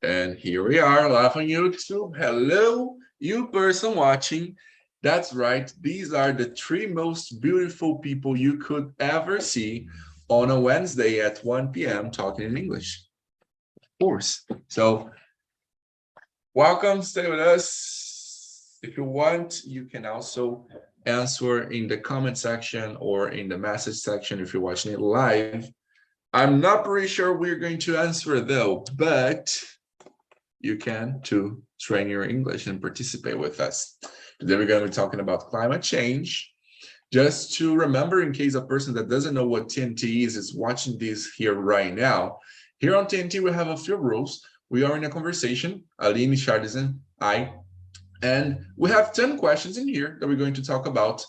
And here we are live on YouTube. Hello, you person watching. That's right. These are the three most beautiful people you could ever see on a Wednesday at 1 p.m. talking in English. Of course. So welcome, stay with us. If you want, you can also answer in the comment section or in the message section if you're watching it live. I'm not pretty sure we're going to answer though, but you can to train your English and participate with us. Today we're going to be talking about climate change. Just to remember, in case a person that doesn't know what TNT is watching this here right now, here on TNT we have a few rules. We are in a conversation, Aline, Charles, and I, and we have 10 questions in here that we're going to talk about.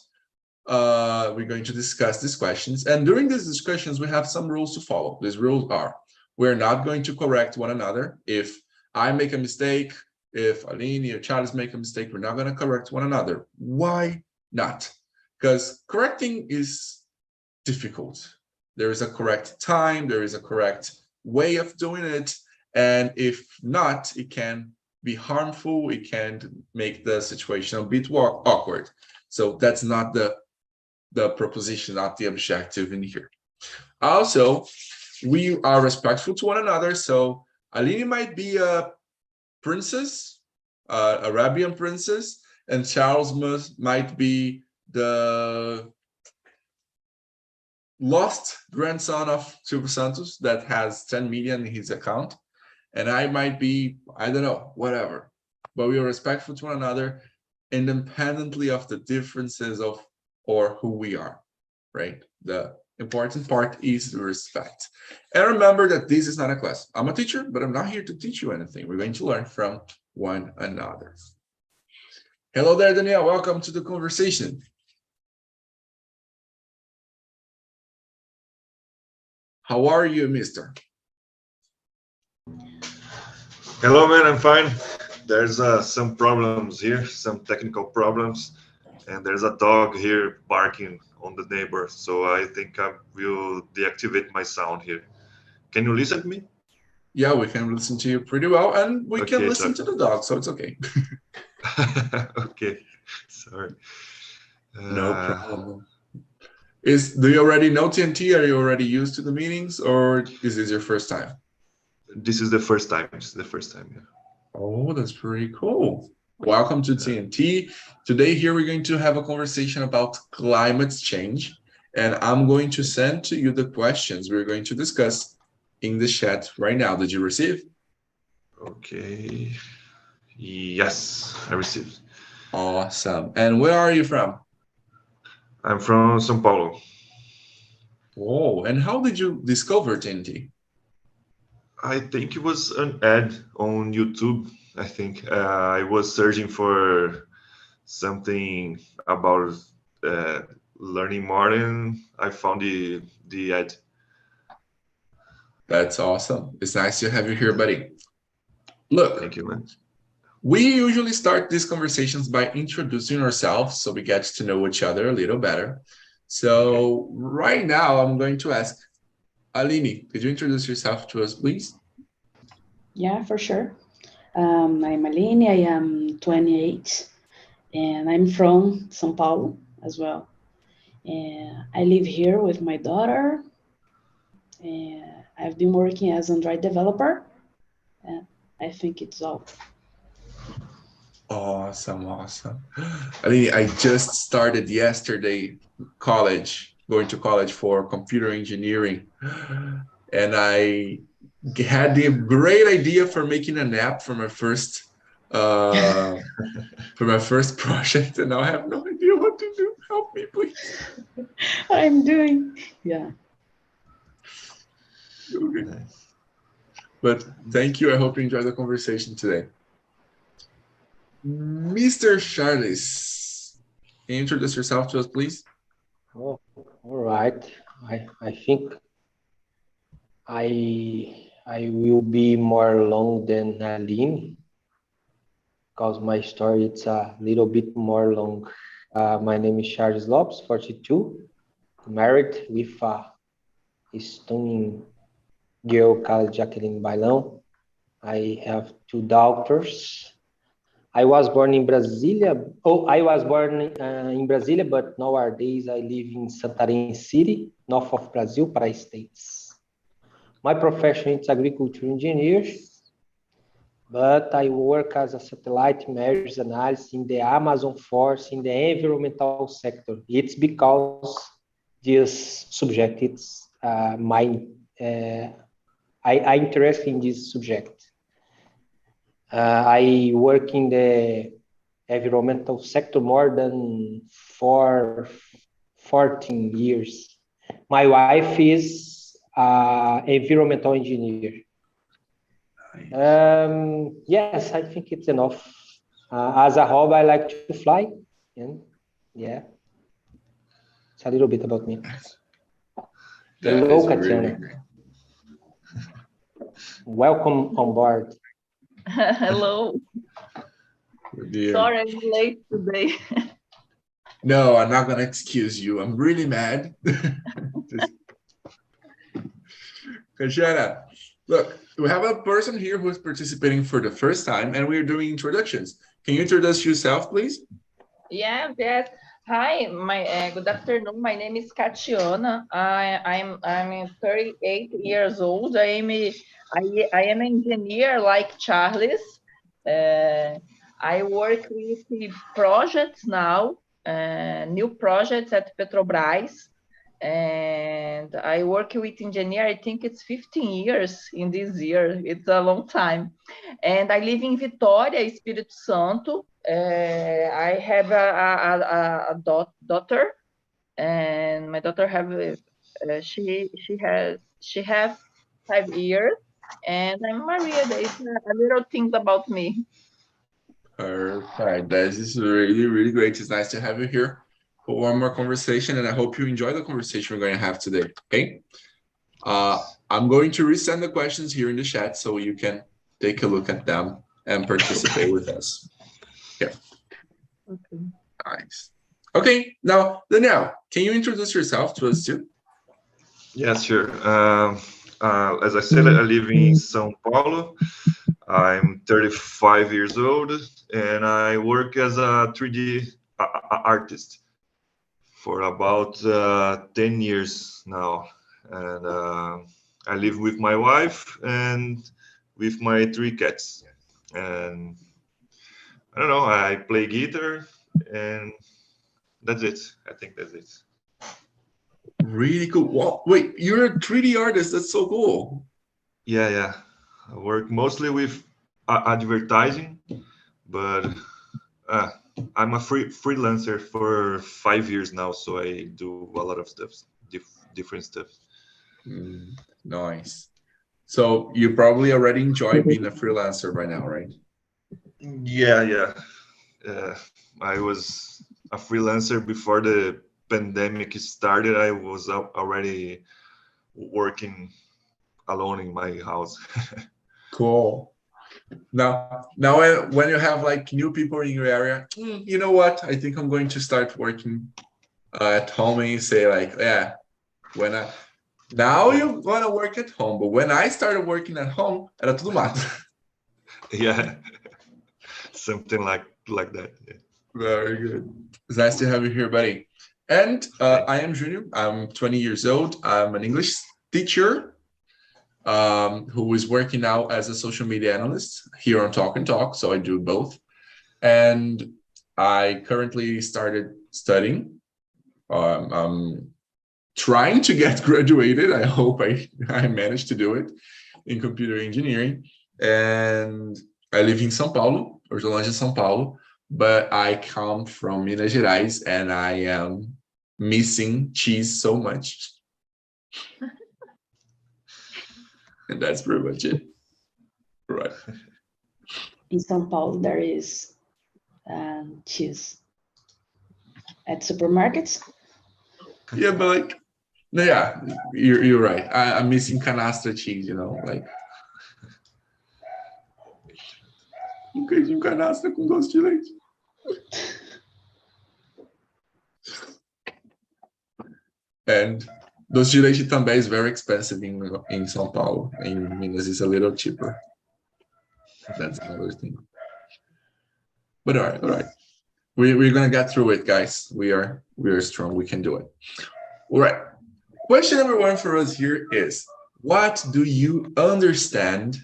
We're going to discuss these questions, and during these discussions we have some rules to follow. These rules are: we're not going to correct one another. If I make a mistake, if Aline or Charles make a mistake, we're not going to correct one another. Why not? Because correcting is difficult. There is a correct time, there is a correct way of doing it, and if not, it can be harmful, it can make the situation a bit awkward. So that's not the proposition, not the objective in here. Also, we are respectful to one another. So Aline might be a princess, Arabian princess, and Charles might be the lost grandson of Silvio Santos that has 10 million in his account. And I might be, I don't know, whatever. But we are respectful to one another independently of the differences of or who we are, right? The important part is the respect. And remember that this is not a class. I'm a teacher, but I'm not here to teach you anything. We're going to learn from one another. Hello there, Danielle. Welcome to the conversation. How are you, mister? Hello, man. I'm fine. There's some problems here, some technical problems, and there's a dog here barking on the neighbor. So I think I will deactivate my sound here. Can you listen to me? Yeah, we can listen to you pretty well, and we can Okay, listen to the dog, so it's okay. Okay, sorry. No problem. Do you already know TNT? Are you already used to the meetings, or is this your first time? This is the first time. It's the first time. Yeah. Oh, that's pretty cool. Welcome to TNT. Today here we're going to have a conversation about climate change, and I'm going to send to you the questions we're going to discuss in the chat right now. Did you receive? Okay. Yes, I received. Awesome. And where are you from? I'm from São Paulo. Oh, and how did you discover TNT? I think it was an ad on YouTube. I think I was searching for something about learning more, and I found the ad. That's awesome. It's nice to have you here, buddy. Look, Thank you, man. we usually start these conversations by introducing ourselves so we get to know each other a little better. So right now I'm going to ask Aline, could you introduce yourself to us, please? Yeah, for sure. I'm Aline, I am 28, and I'm from São Paulo as well. And I live here with my daughter, and I've been working as an Android developer, and I think it's all. Awesome, awesome. Aline, I just started yesterday going to college for computer engineering, and I had the great idea for making an app for my first project, and now I have no idea what to do. Help me, please. I'm doing, yeah. Okay. But thank you. I hope you enjoyed the conversation today. Mr. Charles, can you introduce yourself to us, please? Oh, all right. I think I will be more long than Aline because my story it's a little bit more long. My name is Charles Lopes, 42, married with a stunning girl called Jacqueline Bailão. I have 2 daughters. I was born in Brasilia. Oh, I was born in Brasilia, but nowadays I live in Santarém City, north of Brazil, Pará States. My profession is agriculture engineer, but I work as a satellite measures analyst in the Amazon forest in the environmental sector. It's because this subject, it's I interest in this subject. I work in the environmental sector more than 14 years. My wife is environmental engineer. Yes, I think it's enough. As a hobby, I like to fly, and yeah, it's a little bit about me. Hello, Katiana. Really Welcome on board. Hello. Sorry, I'm late today. No, I'm not gonna excuse you. I'm really mad. Katiana, look, we have a person here who is participating for the first time, and we're doing introductions. Can you introduce yourself, please? Yes. Hi, good afternoon. My name is Katiana. I'm 38 years old. I am an engineer like Charles. I work with the projects now, new projects at Petrobras. And I work with engineer, I think it's 15 years in this year. It's a long time. And I live in Vitória, Espírito Santo. I have a daughter, and my daughter she has 5 years, and I'm married. It's a little things about me. Perfect. This is really, really great. It's nice to have you here for one more conversation, and I hope you enjoy the conversation we're going to have today. Okay. I'm going to resend the questions here in the chat so you can take a look at them and participate with us. Yeah. Okay. Nice. Okay. Now, Daniel, can you introduce yourself to us too? Yes, sure. As I said, I live in São Paulo. I'm 35 years old, and I work as a 3D artist for about 10 years now. And I live with my wife and with my 3 cats. And I don't know, I play guitar, and that's it. I think that's it. Really cool. Well, wait, you're a 3D artist. That's so cool. Yeah. I work mostly with advertising, but I'm a freelancer for 5 years now, so I do a lot of stuff, different stuff. Nice. So you probably already enjoy being a freelancer right now, right? Yeah. I was a freelancer before the pandemic started. I was already working alone in my house. Cool. Now when you have like new people in your area, you know what? I think I'm going to start working at home, and you say like, yeah, now you're gonna work at home, but when I started working at home, era tudo mato. Yeah, something like that. Yeah. Very good. It's nice to have you here, buddy. And I am Junior. I'm 20 years old. I'm an English teacher who is working now as a social media analyst here on Talk and Talk. So I do both. And I currently started studying. I'm trying to get graduated. I hope I managed to do it in computer engineering. And I live in São Paulo, or longe de São Paulo, but I come from Minas Gerais, and I am missing cheese so much. And that's pretty much it. Right. In São Paulo, there is cheese at supermarkets. Yeah, but like, yeah, you're right. I'm missing canastra cheese, you know, like. Um queijinho canastra com doce de leite. And doce de leite também is very expensive in São Paulo. In Minas, it's a little cheaper. That's another thing. But all right. We're gonna get through it, guys. We are strong. We can do it. All right. Question number one for us here is, what do you understand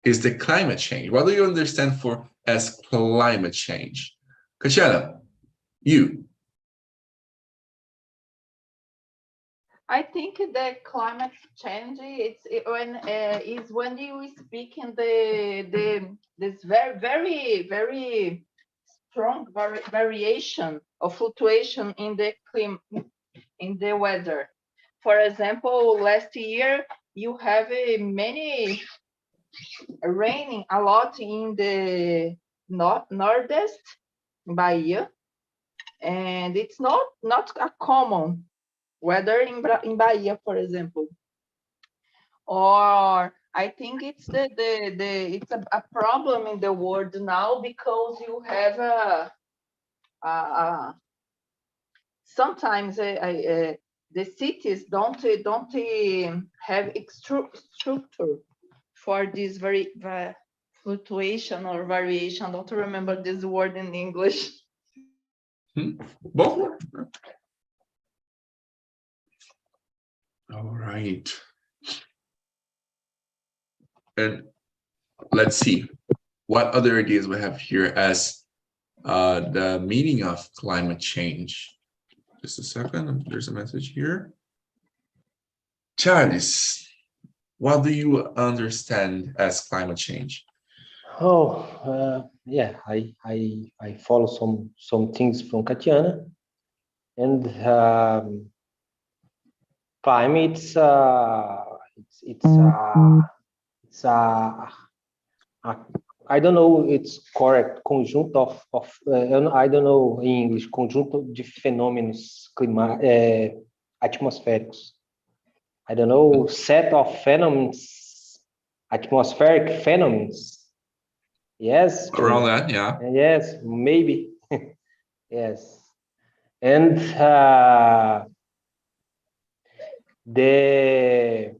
is the climate change? What do you understand as climate change? Katiana, you. I think the climate change is when you speak in this very strong variation or fluctuation in the climate, in the weather. For example, last year you have many raining a lot in the northeast Bahia, and it's not a common weather in Bahia, for example. Or I think it's it's a problem in the world now because you have sometimes the cities don't have structure for this very fluctuation or variation. I don't remember this word in English. Both. All right. And let's see what other ideas we have here as the meaning of climate change. Just a second, there's a message here. Charles, what do you understand as climate change? Yeah, I follow some things from Katiana, and climate it's I don't know it's correct conjunto of I don't know in English, conjunto de fenômenos atmosféricos. I don't know, set of phenomena, atmospheric phenomena. Yes. Around that, yeah. Yes, maybe. Yes. And the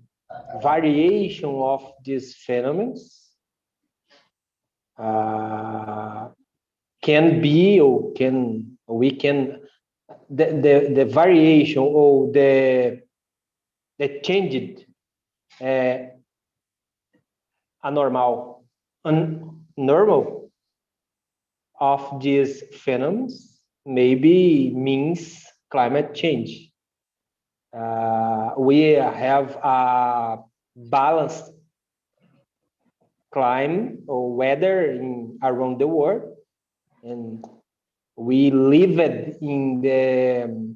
variation of these phenomena can be, or we can the variation or the changed normal of these phenomena maybe means climate change. We have a balanced climate or weather around the world, and we live in the,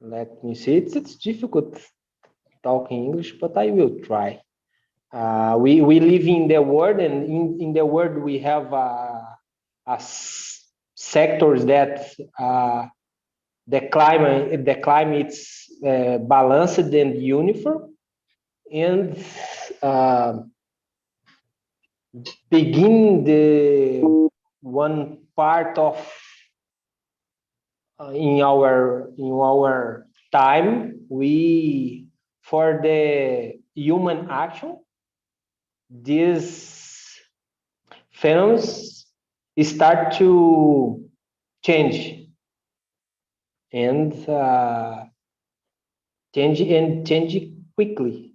let me see, it's difficult talking English, but I will try. We live in the world, and in the world we have sectors that the climate's balanced and uniform, and begin the one part of in our time, we for the human action, these phenomena start to change and change quickly.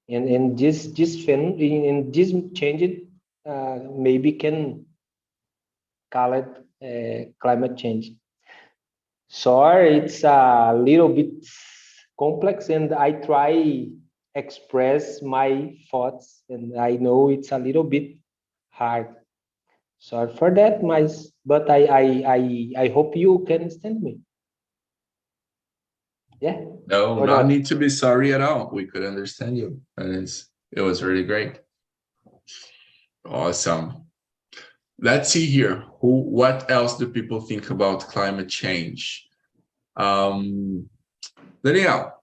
And this phenomenon in this change maybe can call it climate change. Sorry, it's a little bit complex, and I try express my thoughts, and I know it's a little bit hard. Sorry for that, but I hope you can understand me. Yeah. No, no need to be sorry at all. We could understand you, and it was really great. Awesome. Let's see here. What else do people think about climate change? Danielle,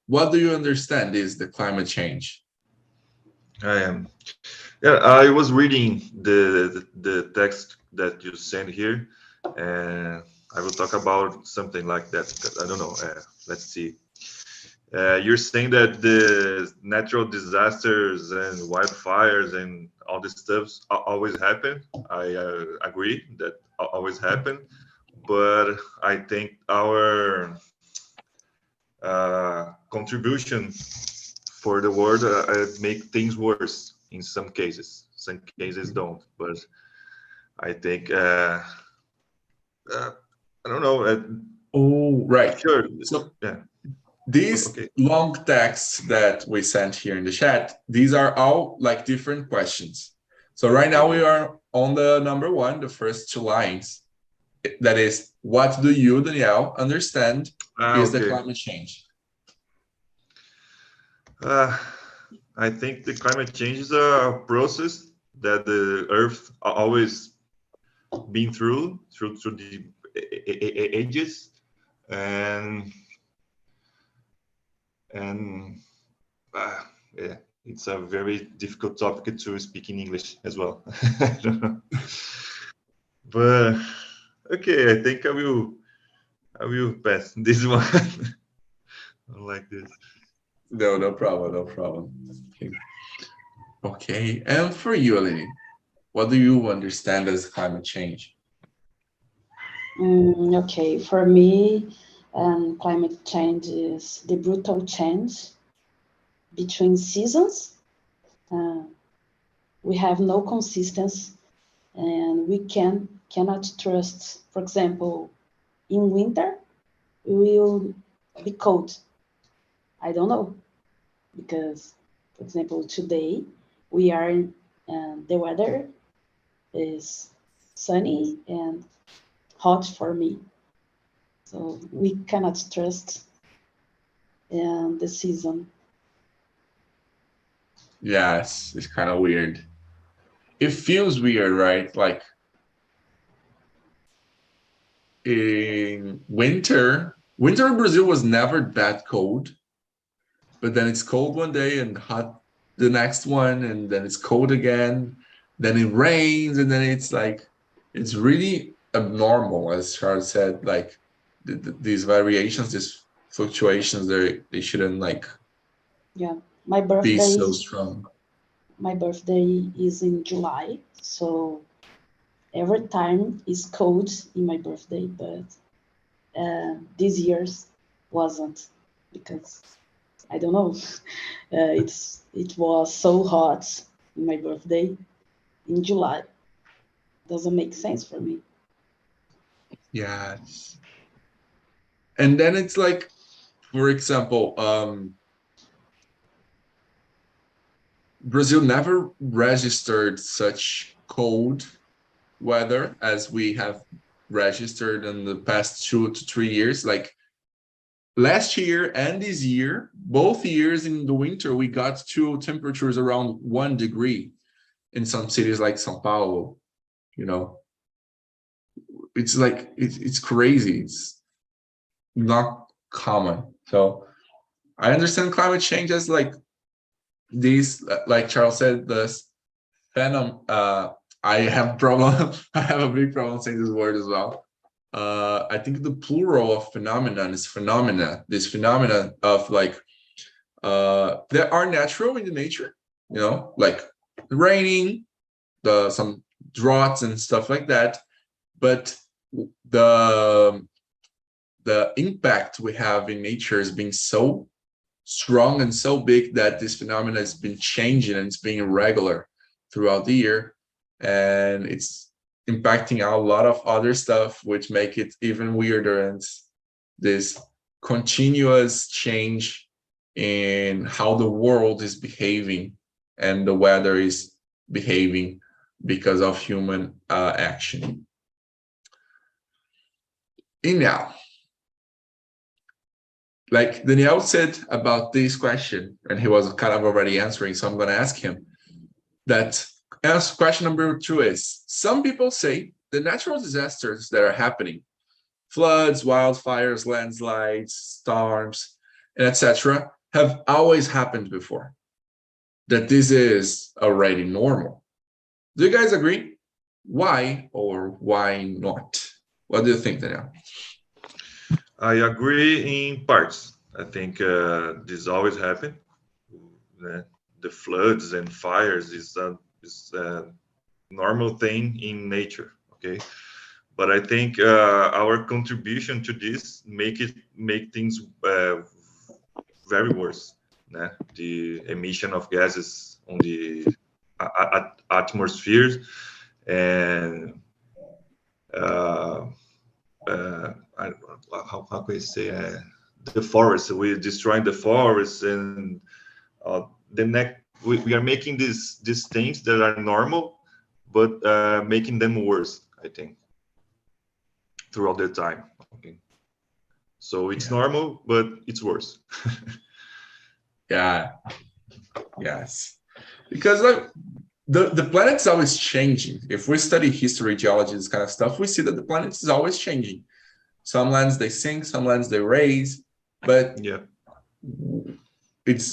what do you understand is the climate change? Yeah, I was reading the text that you sent here, and I will talk about something like that. I don't know. Let's see. You're saying that the natural disasters and wildfires and all this stuff always happen. I agree that always happen, but I think our contribution for the world make things worse in some cases. Some cases don't, but I think I don't know. Oh, right. Sure. So Yeah. these Okay. long texts that we sent here in the chat, these are all like different questions. So right now we are on the number one, the first two lines. That is, what do you, Danielle, understand is the climate change? I think the climate change is a process that the Earth always been through the ages, and yeah, it's a very difficult topic to speak in English as well. I don't know. But okay, I think I will pass this one. I like this. No problem, no problem. Okay, and for you, Aline, what do you understand as climate change? Okay, for me, climate change is the brutal change between seasons. We have no consistency, and we cannot trust. For example, in winter, we will be cold. I don't know, because, for example, today we are in, the weather is sunny and hot for me. So we cannot trust the season. Yes, it's kind of weird. It feels weird, right? Like in winter in Brazil was never that cold, but then it's cold one day and hot the next one, and then it's cold again, then it rains, and then it's like, it's really abnormal, as Charles said. Like these variations, these fluctuations, they shouldn't like my birthday be so strong. My birthday is in July, so every time is cold in my birthday, but this year's wasn't, because I don't know. It was so hot in my birthday in July. Doesn't make sense for me. Yes. And then it's like, for example, Brazil never registered such cold weather as we have registered in the past 2 to 3 years. Like last year and this year, both years in the winter, we got to temperatures around 1 degree in some cities like São Paulo. You know, it's like, it's crazy. It's not common. So I understand climate change as like these, like Charles said, this phenomenon. I have a big problem saying this word as well. I think the plural of phenomenon is phenomena. This phenomena of like that are natural in the nature, you know, like raining, some droughts and stuff like that. But the impact we have in nature is being so strong and so big that this phenomenon has been changing, and it's being irregular throughout the year, and it's impacting a lot of other stuff, which make it even weirder. And this continuous change in how the world is behaving and the weather is behaving because of human action. And now, like Daniel said about this question, and he was kind of already answering, so I'm going to ask him that. Question number 2 is, some people say the natural disasters that are happening, floods, wildfires, landslides, storms, and etc., have always happened before, that this is already normal. Do you guys agree? Why or why not? What do you think, Daniel? I agree in parts. I think this always happen. The floods and fires is a normal thing in nature. Okay, but I think our contribution to this make things very worse. The emission of gases on the atmosphere, and how can I say the forest? We're destroying the forest, and we are making these things that are normal, but making them worse, I think, throughout the time. Okay, so it's normal, but it's worse. Yeah. Yes. Because the planet's always changing. If we study history, geology, this kind of stuff, we see that the planet is always changing. Some lands they sink, some lands they raise, but Yeah,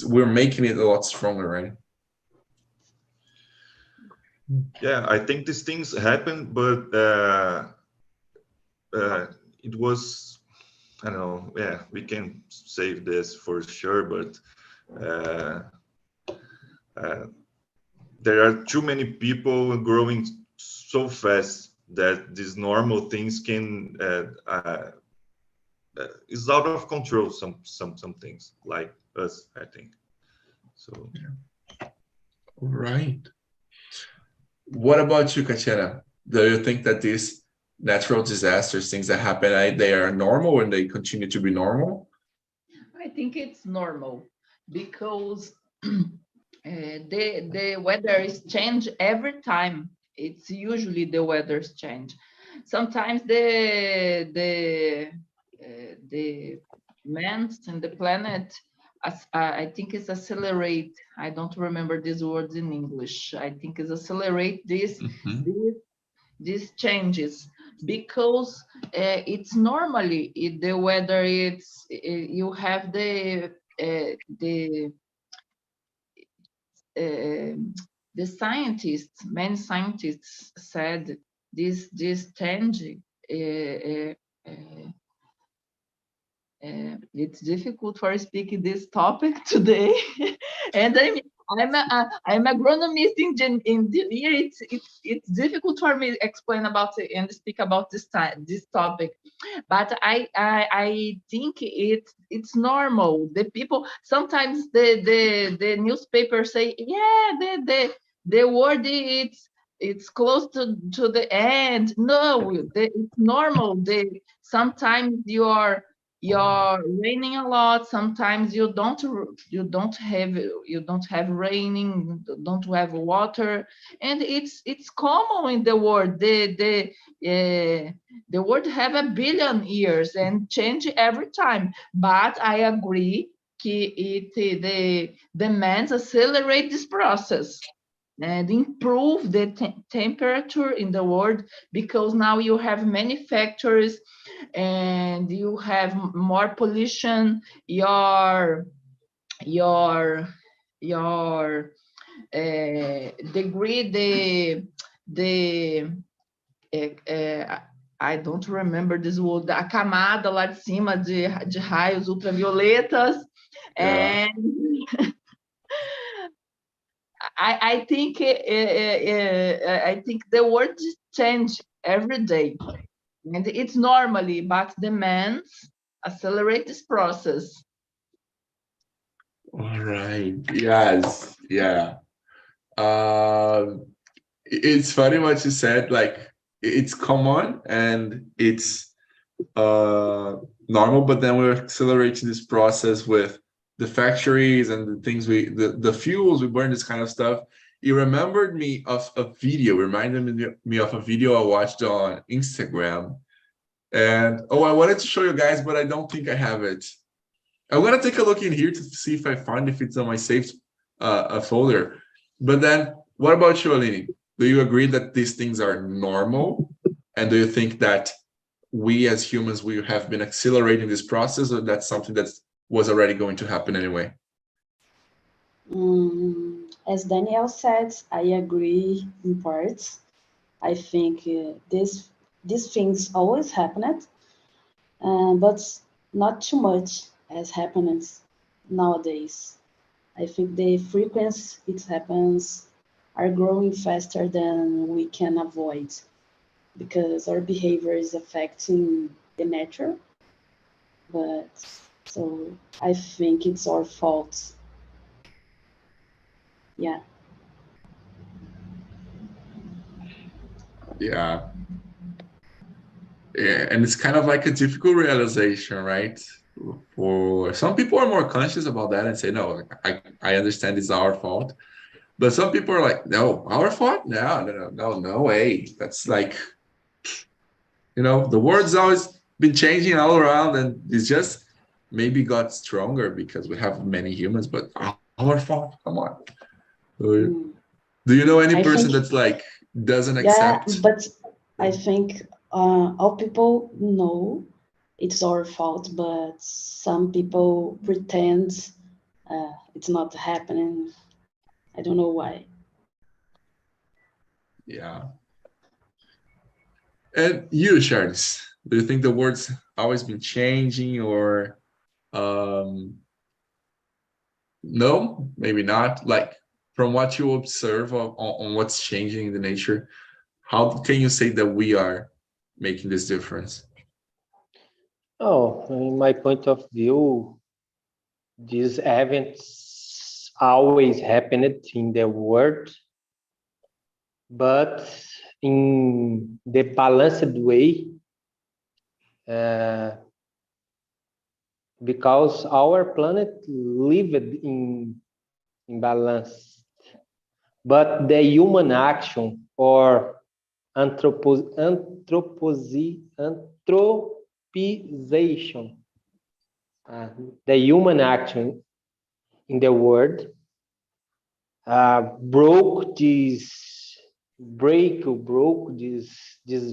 we're making it a lot stronger, right? yeah. I think these things happen, but it was, I don't know. Yeah, we can save this for sure, but there are too many people growing so fast that these normal things can is out of control. Some things like us, I think. So. All right. What about you, Katina? Do you think that these natural disasters, things that happen, they are normal and they continue to be normal? I think it's normal because the weather is change every time. It's usually the weather's change. Sometimes the man and the planet, I think it's accelerate. I don't remember these words in English. I think it's accelerate these changes because it's normally the weather. You have many scientists said this change. It's difficult for speaking this topic today, and I'm agronomist engineer. It's difficult for me to explain about it and speak about this topic, but I think it's normal. The people sometimes the newspaper say, yeah, the world it's close to the end. No, it's normal. Sometimes you're raining a lot. Sometimes you don't have raining, don't have water, and it's common in the world. The world have 1 billion years and change every time. But I agree the demands accelerate this process and improve the temperature in the world, because now you have many factories and you have more pollution. Your degree I don't remember this word, a camada lá de cima de raios ultravioletas. Yeah. And I think the world change every day, and it's normally, but demands accelerate this process. All right. Yes. Yeah. It's funny what you said. Like, it's common and it's normal, but then we're accelerating this process with the factories and the things the fuels we burn, this kind of stuff. It reminded me of a video I watched on Instagram. And I wanted to show you guys, but I don't think I have it. I'm gonna take a look in here to see if I find if it's on my saved folder. But then, what about you, Aline? Do you agree that these things are normal? And do you think that we as humans, we have been accelerating this process, or that's something that was already going to happen anyway? As Daniel said, I agree in parts. I think these things always happen, but not too much. as happens nowadays. I think the frequency it happens are growing faster than we can avoid because our behavior is affecting the nature. But so I think it's our fault. Yeah. Yeah. Yeah, and it's kind of like a difficult realization, right? For some people are more conscious about that and say, no, I understand it's our fault. But some people are like, no, our fault? No way. That's like, the world's always been changing all around, and it's just maybe got stronger because we have many humans, but our fault? Come on. Mm. Do you know any I person think, that's like, doesn't yeah, accept? but I think all people know it's our fault, but some people pretend it's not happening. I don't know why. Yeah. And you, Charles, do you think the words always been changing, or no, maybe not? Like, from what you observe on what's changing in the nature, how can you say that we are making this difference? Oh, in my point of view, these events always happened in the world, but in the balanced way, because our planet lived in balance. But the human action or anthropization, the human action in the world broke this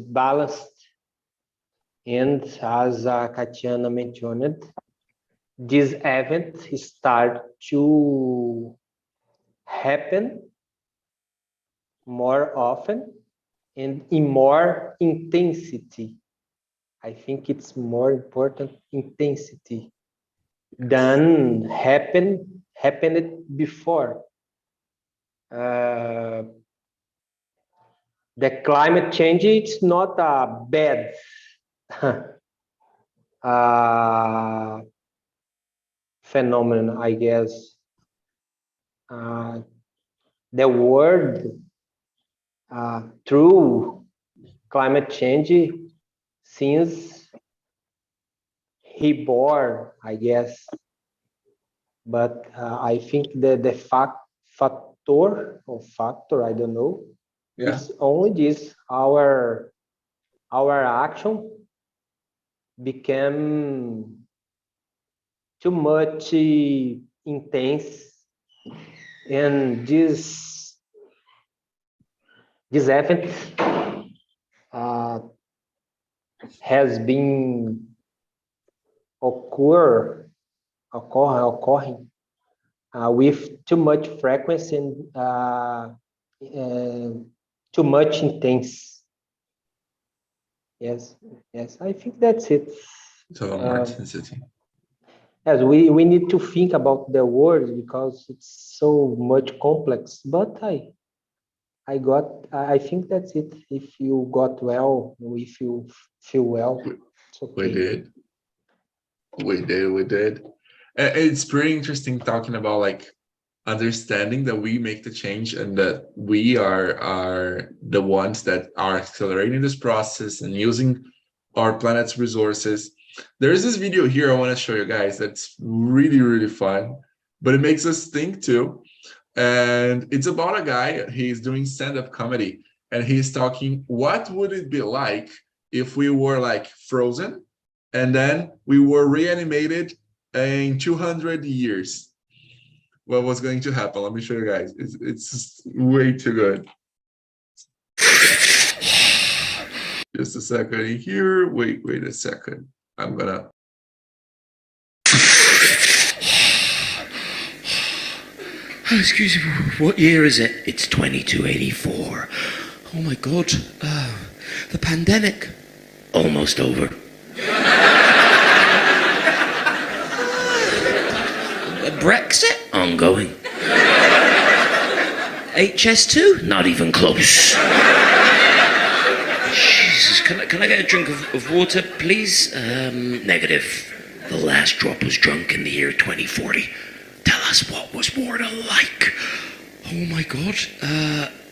balance. And as Katiana mentioned, this event start to happen more often and in more intensity. I think it's more important intensity than happened before. The climate change, it's not a bad phenomenon, I guess. The world through climate change since he born, I guess. But I think the factor, I don't know. Yeah. It's only this, our action became too much intense, and this event has been occurring with too much frequency and too much intense. Yes, I think that's it. So more intensity. Yes, we need to think about the words because it's so much complex. But I think that's it. If you got well, if you feel well, it's okay. We did. It's pretty interesting talking about like understanding that we make the change and that we are the ones that are accelerating this process and using our planet's resources. There's this video here I want to show you guys that's really fun, but it makes us think too. And it's about a guy, he's doing stand-up comedy, and he's talking, what would it be like if we were like frozen and then we were reanimated in 200 years? What was going to happen? Let me show you guys. It's way too good. Just a second here. Wait a second. I'm gonna. Oh, excuse me, what year is it? It's 2284. Oh my God. The pandemic. Almost over. Brexit? Ongoing. HS2? Not even close. Jesus, can I get a drink of water, please? Negative. The last drop was drunk in the year 2040. Tell us, what was water like? Oh my God.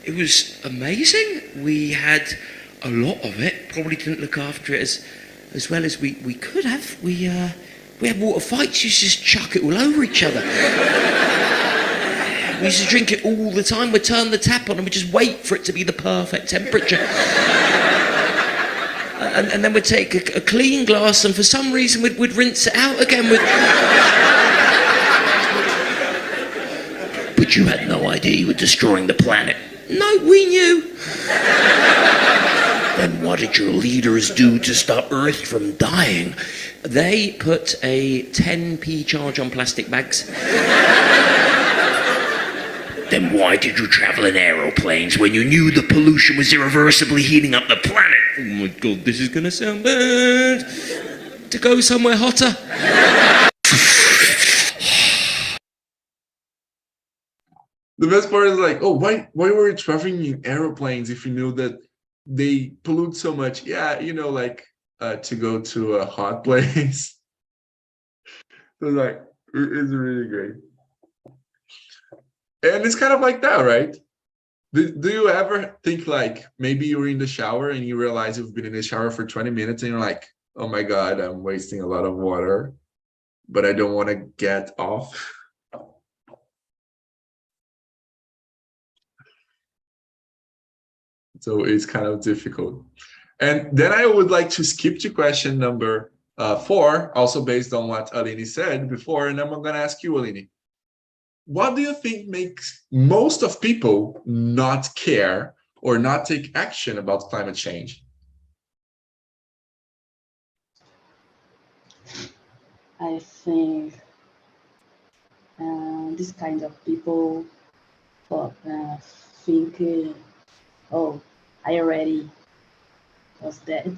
It was amazing. We had a lot of it. Probably didn't look after it as well as we could have. We had water fights. Used to just chuck it all over each other. We used to drink it all the time. We'd turn the tap on and we'd just wait for it to be the perfect temperature. And then we'd take a clean glass and for some reason we'd rinse it out again with... But you had no idea you were destroying the planet. No, we knew. Then what did your leaders do to stop Earth from dying? They put a 10p charge on plastic bags. Then why did you travel in aeroplanes when you knew the pollution was irreversibly heating up the planet? Oh my God, this is gonna sound bad. To go somewhere hotter. The best part is like, oh, why were you traveling in aeroplanes if you knew that they pollute so much? Yeah, like to go to a hot place. So like, it's really great. And it's kind of like that, right? Do you ever think like maybe you're in the shower and you realize you've been in the shower for 20 minutes and you're like, oh my God, I'm wasting a lot of water, but I don't want to get off. So it's kind of difficult. And then I would like to skip to question number 4, also based on what Aline said before. And I'm going to ask you, Aline, what do you think makes most of people not care or not take action about climate change? I think this kind of people think, oh, I already was dead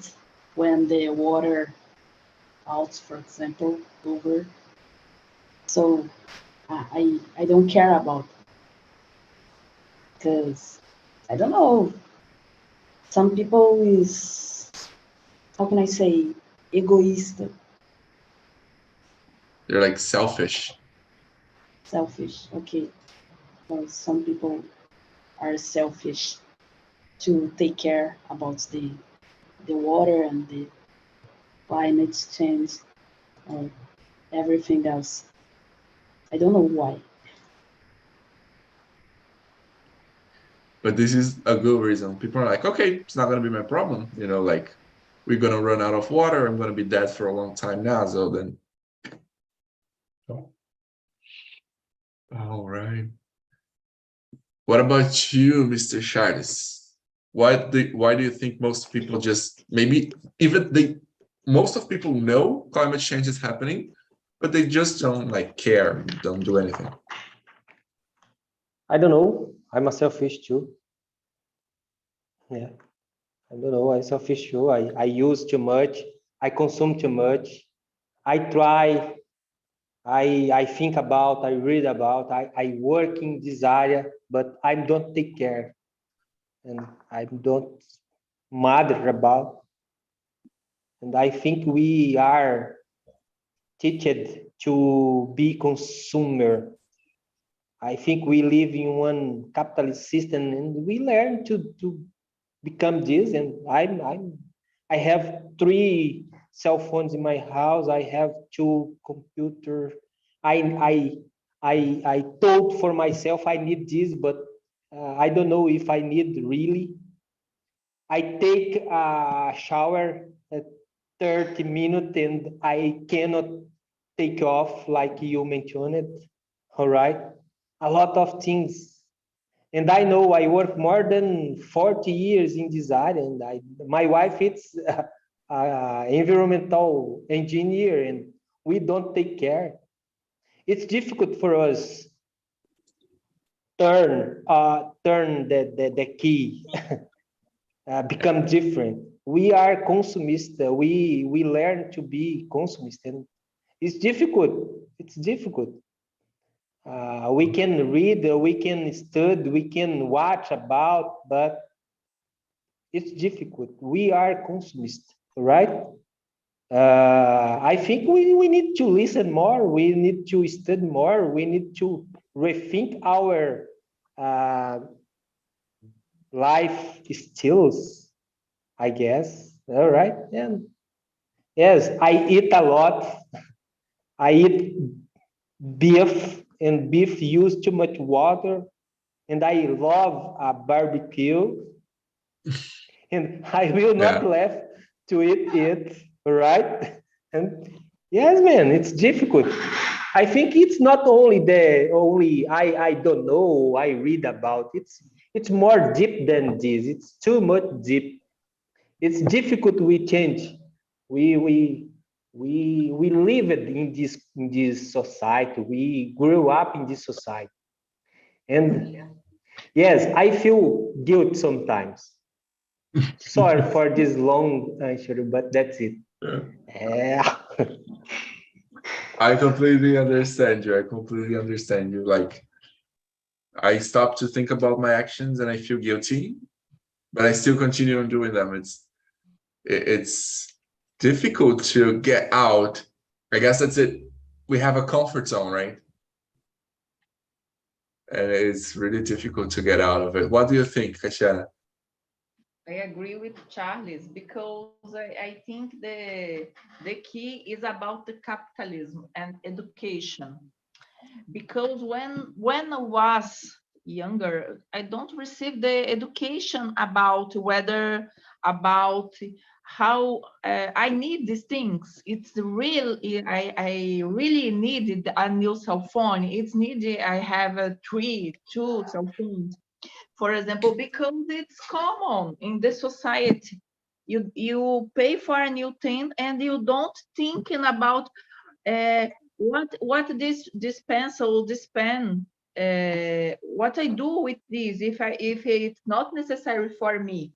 when the water out, for example, over. So I don't care about, because I don't know, some people is, how can I say, egoist. They're like selfish. Selfish, okay. Well, some people are selfish to take care about the water and the climate change or everything else. I don't know why. But this is a good reason. People are like, okay, it's not going to be my problem. Like we're going to run out of water. I'm going to be dead for a long time now. So then. All right. What about you, Mr. Charles? Why do you think most people just most of people know climate change is happening, but they just don't like care, don't do anything? I don't know. I'm a selfish too. Yeah. I don't know. I'm selfish too. I use too much. I consume too much. I try. I think about, I read about, I work in this area, but I don't take care and I don't matter about. And I think we are teached to be consumer. I think we live in one capitalist system and we learn to become this. And I have 3 cell phones in my house. I have 2 computers. I thought for myself I need this, but I don't know if I need really. I take a shower at 30 minutes and I cannot take off like you mentioned. All right, a lot of things. And I know I work more than 40 years in this area, and my wife is environmental engineer, and we don't take care. It's difficult for us turn the key, become different. We are consumist. We learn to be consumist, and it's difficult. It's difficult. We can read, we can study, we can watch about, but it's difficult. We are consumists, right? I think we need to listen more. We need to study more. We need to rethink our life skills, I guess. All right. And yes, I eat a lot. I eat beef, and beef use too much water. And I love a barbecue. And I will not laugh to eat it, right? And yes, man, it's difficult. I think it's not only I don't know, I read about it's more deep than this. It's too much deep. It's difficult we change. We live in this society. We grew up in this society. And yes, I feel guilt sometimes. Sorry for this long answer, but that's it. Yeah. I completely understand you. I completely understand you. Like, I stop to think about my actions and I feel guilty, but I still continue on doing them. It's difficult to get out. I guess that's it. We have a comfort zone, right? And it's really difficult to get out of it. What do you think, Kashana? I agree with Charles because I think the key is about the capitalism and education. Because when I was younger, I don't receive the education about whether about how I need these things. It's real. I really needed a new cell phone. It's needed. I have two cell phones, for example, because it's common in the society. You pay for a new thing and you don't thinking about what this pencil, this pen, what I do with this if it's not necessary for me.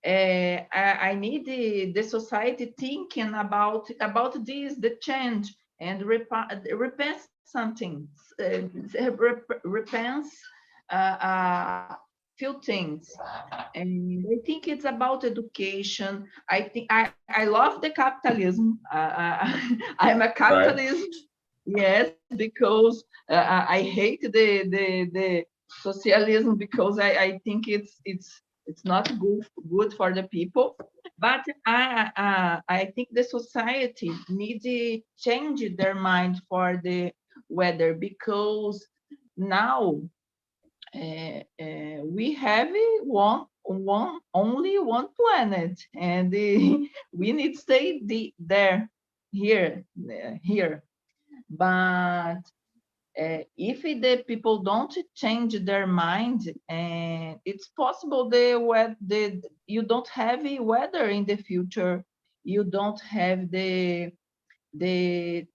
I need the society thinking about this, the change, and repent something, repent few things. And I think it's about education. I love the capitalism. I'm a capitalist. Right. Yes, because I hate the socialism because I think it's not good for the people. But I think the society needs to change their mind for the weather because now we have only one planet, and we need to stay here. But if the people don't change their mind, it's possible you don't have a weather in the future. You don't have the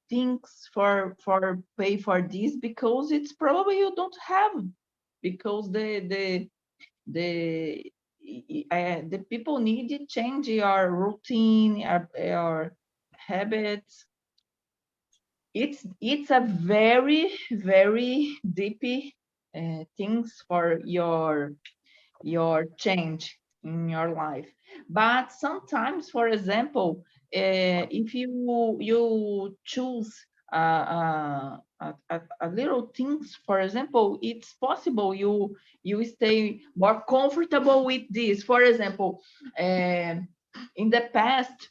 things for pay for this because it's probably you don't have, because the people need to change your routine, your habits. It's a very deep things for your change in your life. But sometimes, for example, if you choose a little things, for example, it's possible you stay more comfortable with this. For example, in the past,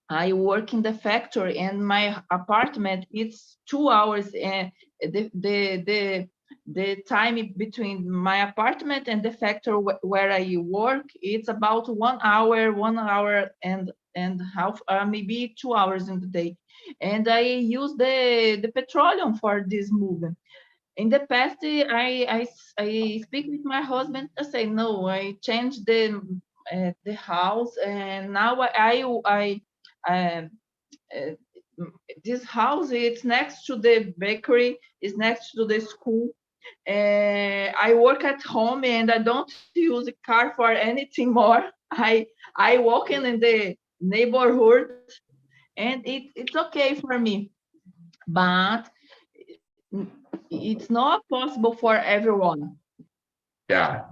I work in the factory and my apartment, it's 2 hours, and the time between my apartment and the factory where I work, it's about 1 hour, 1 hour and half, maybe 2 hours in the day. And I use the petroleum for this movement. In the past, I speak with my husband. I say no. I changed the house, and now this house, it's next to the bakery, is next to the school. I work at home and I don't use a car for anything more. I walk in the neighborhood and it's okay for me. But it's not possible for everyone. Yeah.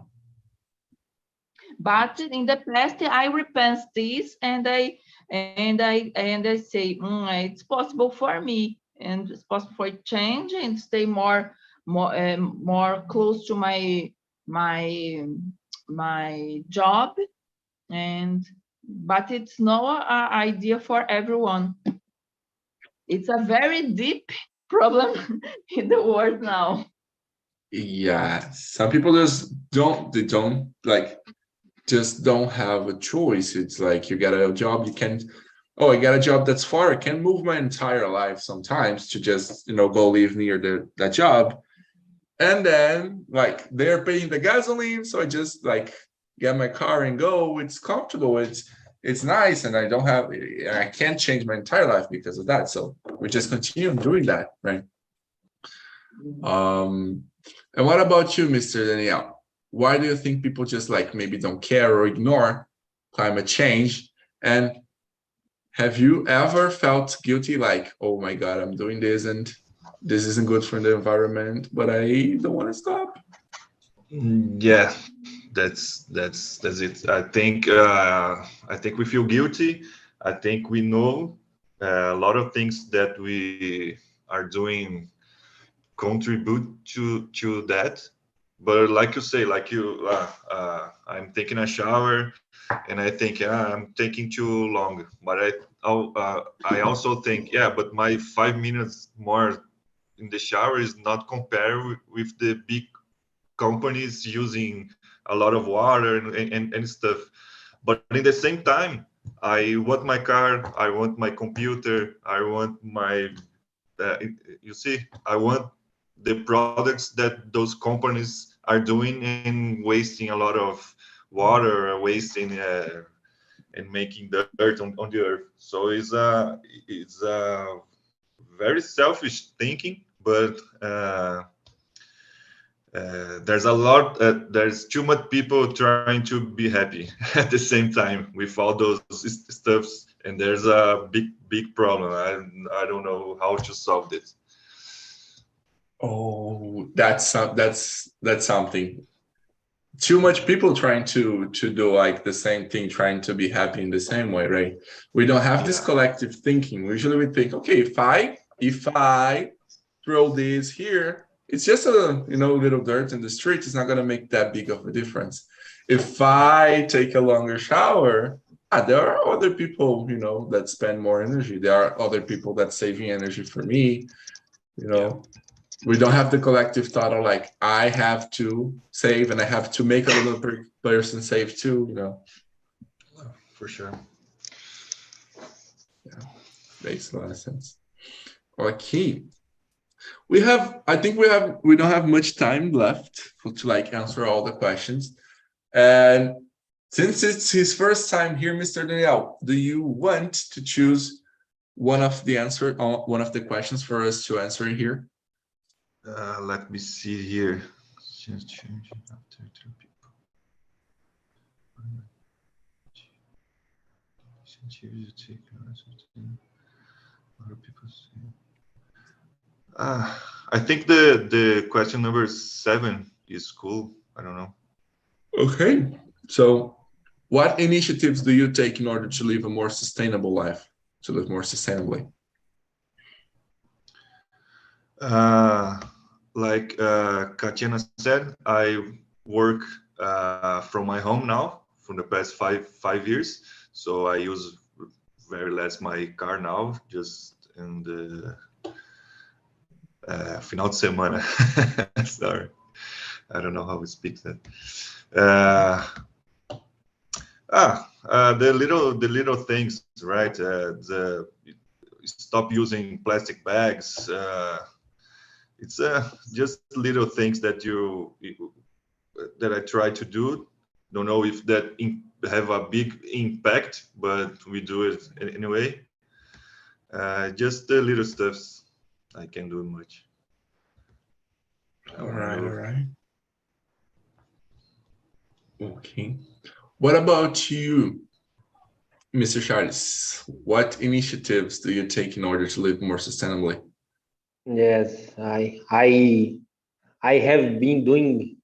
But in the past, I repent this and I say, it's possible for me, and it's possible for change and stay more close to my job. But it's not an idea for everyone. It's a very deep problem in the world now. Yeah, some people just don't like, just don't have a choice. It's like you get a job, you can, oh, I got a job that's far, I can move my entire life sometimes to just, go live near that job. And then like they're paying the gasoline, so I just like get my car and go. It's comfortable, it's nice, and I can't change my entire life because of that. So we just continue doing that, right? And what about you, Mr. Daniel? Why do you think people just like maybe don't care or ignore climate change? And have you ever felt guilty, like, oh my God, I'm doing this and this isn't good for the environment, but I don't want to stop? Yeah, that's it. I think we feel guilty. I think we know a lot of things that we are doing contribute to that. But like you say, I'm taking a shower and I think, I'm taking too long. But I also think, but my 5 minutes more in the shower is not compared with the big companies using a lot of water and stuff. But in the same time, I want my car, I want my computer, I want my, I want the products that those companies are doing and wasting a lot of water, wasting and making dirt on the earth. So it's a very selfish thinking, but there's too much people trying to be happy at the same time with all those stuffs, and there's a big problem. I don't know how to solve this. Oh, that's something. Too much people trying to do like the same thing, trying to be happy in the same way, right? We don't have this collective thinking. Usually we think, okay, if I throw this here, it's just a little dirt in the street. It's not going to make that big of a difference. If I take a longer shower, there are other people that spend more energy. There are other people that's saving energy for me. We don't have the collective thought of like, I have to save and I have to make another person save too. For sure. Yeah, makes a lot of sense. Okay. We don't have much time left to like answer all the questions. And since it's his first time here, Mr. Daniel, do you want to choose one of the questions for us to answer here? Let me see here. I think the question number 7 is cool. I don't know. Okay. So what initiatives do you take in order to live a more sustainable life, to live more sustainably? Like Katiana said, I work from my home now for the past five years. So I use very less my car now, just in the final de semana. Sorry, I don't know how we speak that. The little things, right? Stop using plastic bags. It's just little things that I try to do. Don't know if that have a big impact, but we do it anyway. Just the little stuffs. I can do much. All right. Okay. What about you, Mr. Charles? What initiatives do you take in order to live more sustainably? Yes, I have been doing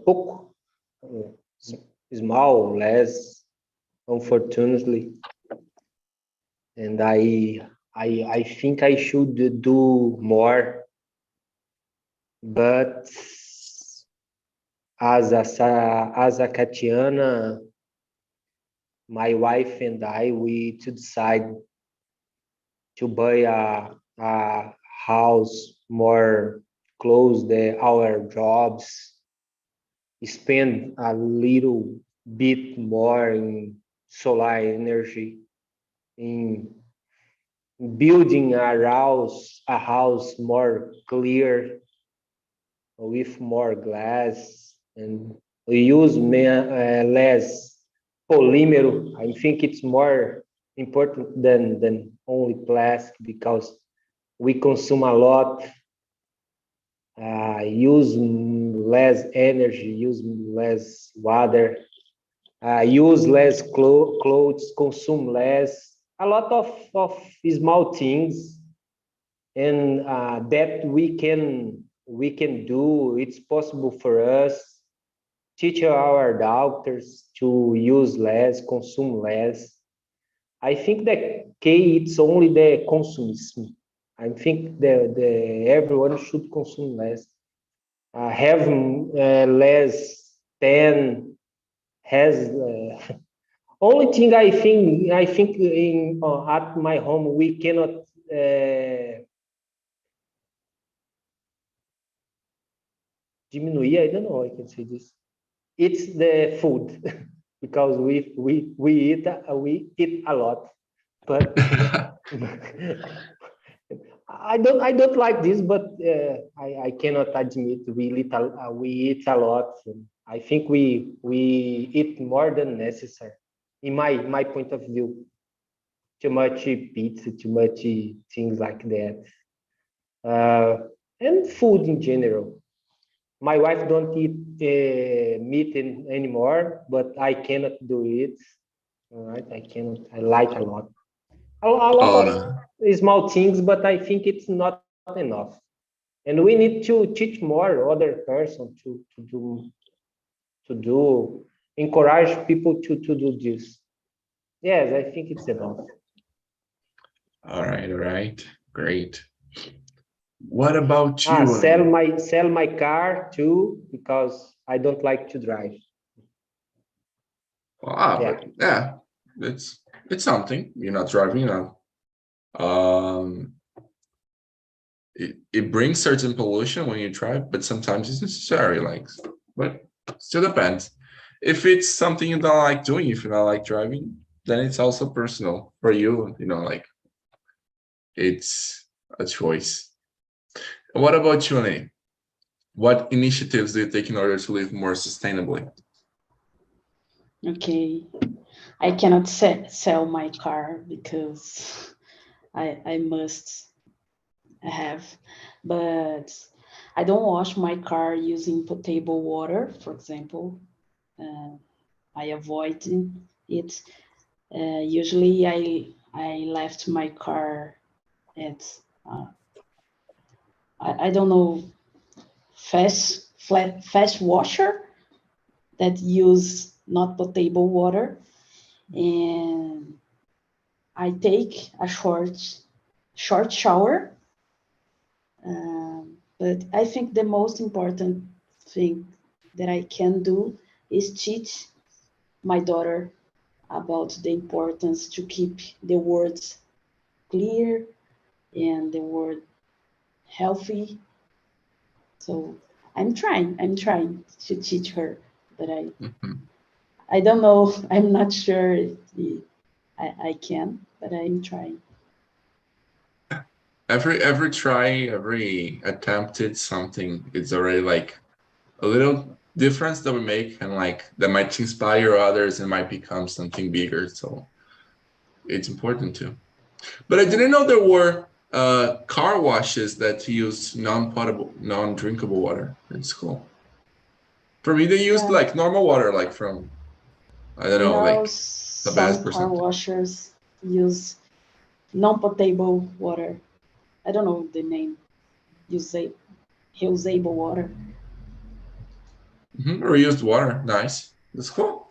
pouco, small, less, unfortunately, and I think I should do more, but as a Katiana, my wife and I, we to decide to buy a house more close to our jobs, spend a little bit more in solar energy, in building a house more clear with more glass, and we use less polymer. I think it's more important than only plastic because we consume a lot, use less energy, use less water, use less clothes, consume less, a lot of small things, and that we can do. It's possible for us. Teach our daughters to use less, consume less. I think that it's only the consumism. I think the everyone should consume less, have less than has. Only thing I think in at my home we cannot diminuir. I don't know how I can say this. It's the food because we eat a lot, but I don't like this, but I cannot admit we eat a lot. I think we eat more than necessary, in my point of view. Too much pizza, too much things like that, and food in general. My wife don't eat meat anymore, but I cannot do it. All right, I cannot. I like a lot. A lot Oh of no. small things, but I think it's not enough. And we need to teach more other person to do, encourage people to do this. Yes, I think it's enough. All right. Great. What about you, Sell my car too because I don't like to drive. Wow, Yeah. but yeah, it's something. You're not driving now. Um, it brings certain pollution when you drive, but sometimes it's necessary. Like, but still depends. If it's something you don't like doing, if you don't like driving, then it's also personal for you. You know, like it's a choice. What about you, Lane? What initiatives do you take in order to live more sustainably? Okay, I cannot sell my car because I must have, but I don't wash my car using potable water, for example. I avoid it. Usually, I left my car at I don't know, fast washer that use not potable water, and I take a short shower. But I think the most important thing that I can do is teach my daughter about the importance to keep the words clear and the word healthy. So I'm trying to teach her, but Mhm. I don't know. I'm not sure if I can, but I'm trying. Every try, every attempted something, it's already like a little difference that we make, and like that might inspire others and might become something bigger. So it's important too. But I didn't know there were car washes that use non-potable, non-drinkable water. It's cool. For me, they used Yeah. like normal water, like from I don't know, Now like the best some or car something. washers use. non-potable water. I don't know the name. Reusable water. Reused water, nice. That's cool.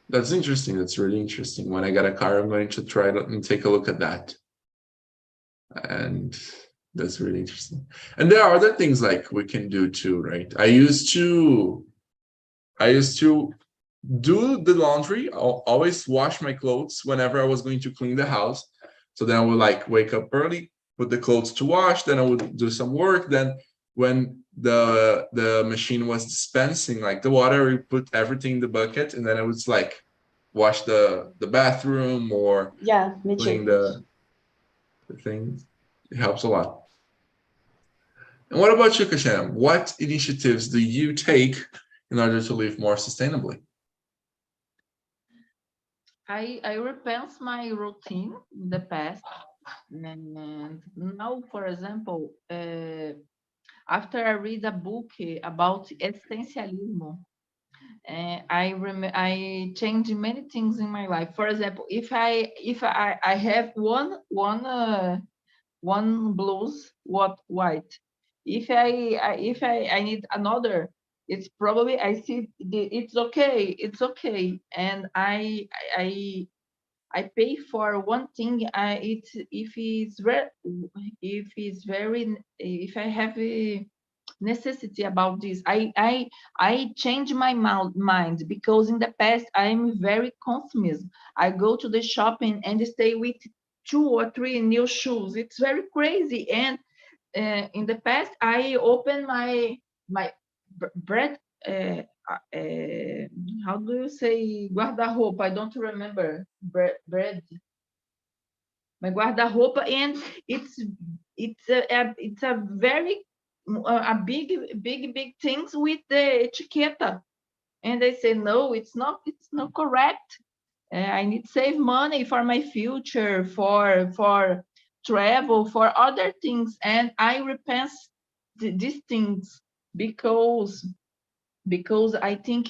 That's interesting. That's really interesting. When I get a car, I'm going to try to and take a look at that. And that's really interesting. And there are other things like we can do too, right? I used to do the laundry. I'll always wash my clothes whenever I was going to clean the house. So then I would like wake up early, put the clothes to wash, then I would do some work. Then when the machine was dispensing like the water, we put everything in the bucket, and then I would like wash the bathroom or Yeah, me clean too. the things. It helps a lot. And what about you, Kashan? What initiatives do you take in order to live more sustainably? I repense my routine in the past, and now, for example, after I read a book about existentialism, I changed many things in my life. For example, if I have one blues, what white. If I need another, it's probably I see it's okay, and I pay for one thing. It's if I have a necessity about this, I change my mind, because in the past I'm very consumist. I go to the shopping and stay with 2 or 3 new shoes. It's very crazy. And in the past I open my bread. How do you say guarda-roupa? I don't remember. Bread. My guarda-roupa, and it's a very a big things with the etiqueta. And I say no, it's not correct. I need to save money for my future, for travel, for other things, and I repent these things, because I think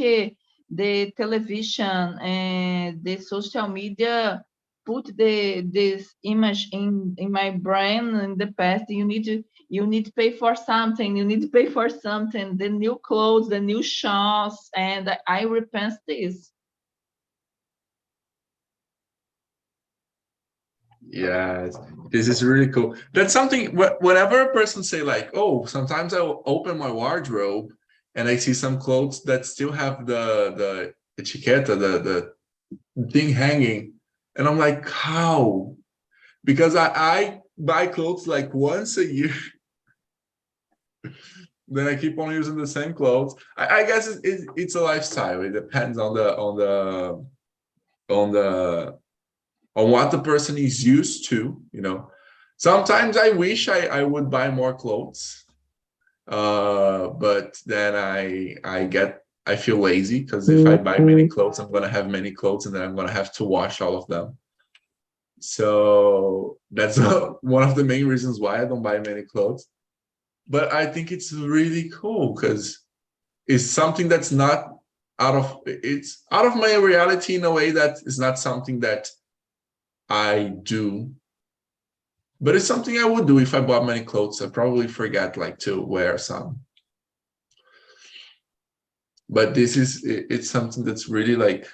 the television and the social media put this image in my brain in the past. You need to pay for something. You need to pay for something. The new clothes, the new shoes, and I repent this. Yes, this is really cool. That's something whenever a person say like, oh, sometimes I will open my wardrobe and I see some clothes that still have the etiqueta, the thing hanging. And I'm like, how? Because I buy clothes like once a year. Then I keep on using the same clothes. I guess it's a lifestyle. It depends on what the person is used to, you know. Sometimes I wish I would buy more clothes, but then I feel lazy, because if I buy many clothes, I'm gonna have many clothes, and then I'm gonna have to wash all of them. So that's one of the main reasons why I don't buy many clothes. But I think it's really cool, because it's something that's not it's out of my reality in a way that is not something that I do, but it's something I would do if I bought many clothes. I probably forget like to wear some. But it's something that's really like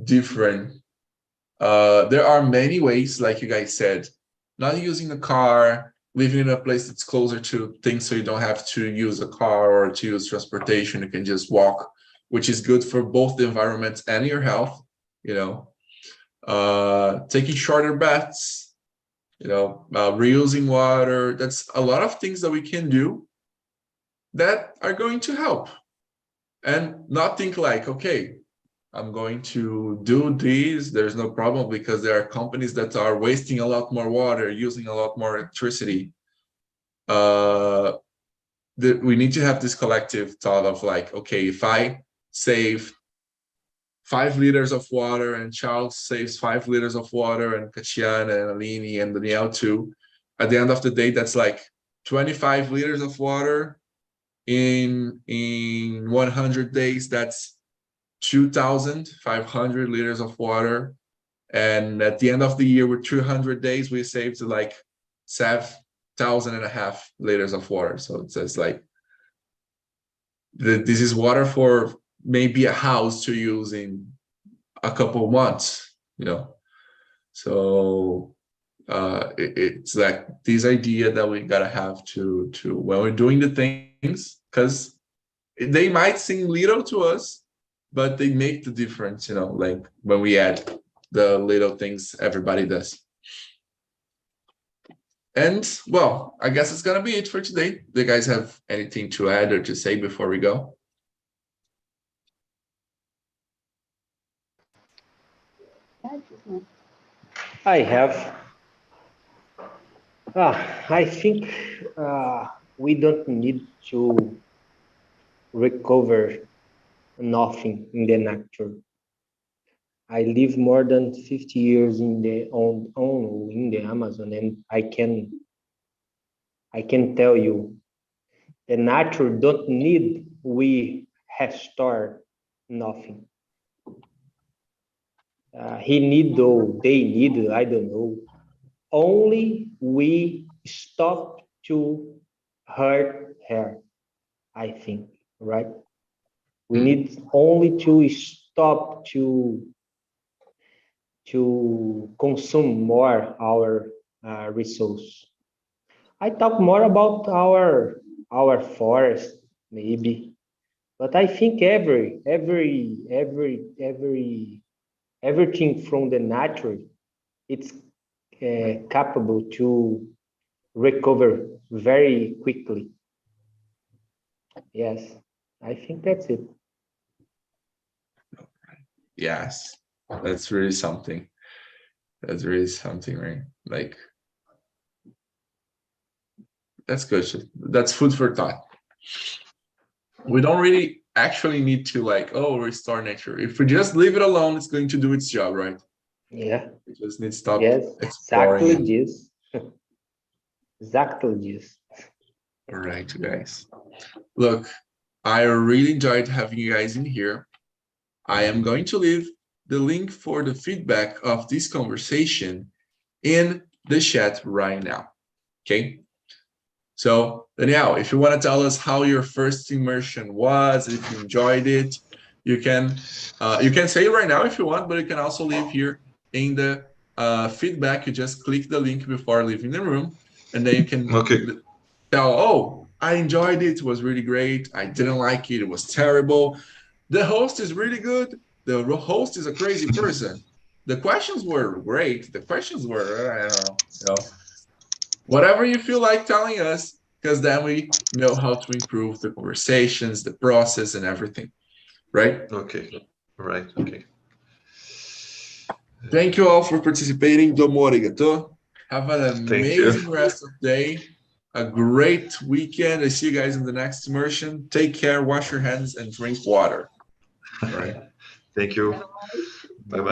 different. There are many ways, like you guys said, not using a car, living in a place that's closer to things, so you don't have to use a car or to use transportation. You can just walk, which is good for both the environment and your health, you know. Taking shorter baths, you know, reusing water. That's a lot of things that we can do that are going to help, and not think like, okay, I'm going to do this, there's no problem, because there are companies that are wasting a lot more water, using a lot more electricity. We need to have this collective thought of like, okay, if I save 5 liters of water, and Charles saves 5 liters of water, and Katiana and Aline and Danielle too, at the end of the day, that's like 25 liters of water in 100 days. That's 2,500 liters of water. And at the end of the year, with 300 days, we saved like 7,500 liters of water. So it says like, this is water for maybe a house to use in a couple months, you know. So it's like this idea that we gotta have to when we're doing the things, because they might seem little to us, but they make the difference, you know, like when we add the little things everybody does. And well, I guess it's gonna be it for today. Do you guys have anything to add or to say before we go? I have. I think we don't need to recover nothing in the nature. I live more than 50 years in the in the Amazon, and I can tell you, the nature don't need we restore nothing. He need though, they need, I don't know. Only we stop to hurt her, I think, right? We need only to stop to consume more our resource. I talk more about our forest, maybe, but I think everything from the nature, it's capable to recover very quickly. Yes, I think that's it. Yes, that's really something. That's really something, right? Like, that's good. That's food for thought. We don't really actually need to like, oh, restore nature. If we just leave it alone, it's going to do its job, right? Yeah. We just need to stop Exactly exploring. this. Exactly this. All right, you guys. Look, I really enjoyed having you guys in here. I am going to leave the link for the feedback of this conversation in the chat right now. Okay. So Danielle, if you want to tell us how your first immersion was, if you enjoyed it, you can say it right now if you want, but you can also leave here in the feedback. You just click the link before leaving the room, and then you can tell, oh, I enjoyed it. It was really great. I didn't like it. It was terrible. The host is really good. The host is a crazy person. The questions were great. The questions were, I don't know, you know, whatever you feel like telling us, because then we know how to improve the conversations, the process, and everything, right? Okay, right, okay. Thank you all for participating. Domo arigato. Have an amazing rest of the day. A great weekend. I see you guys in the next immersion. Take care, wash your hands, and drink water. All right. Thank you. Bye-bye.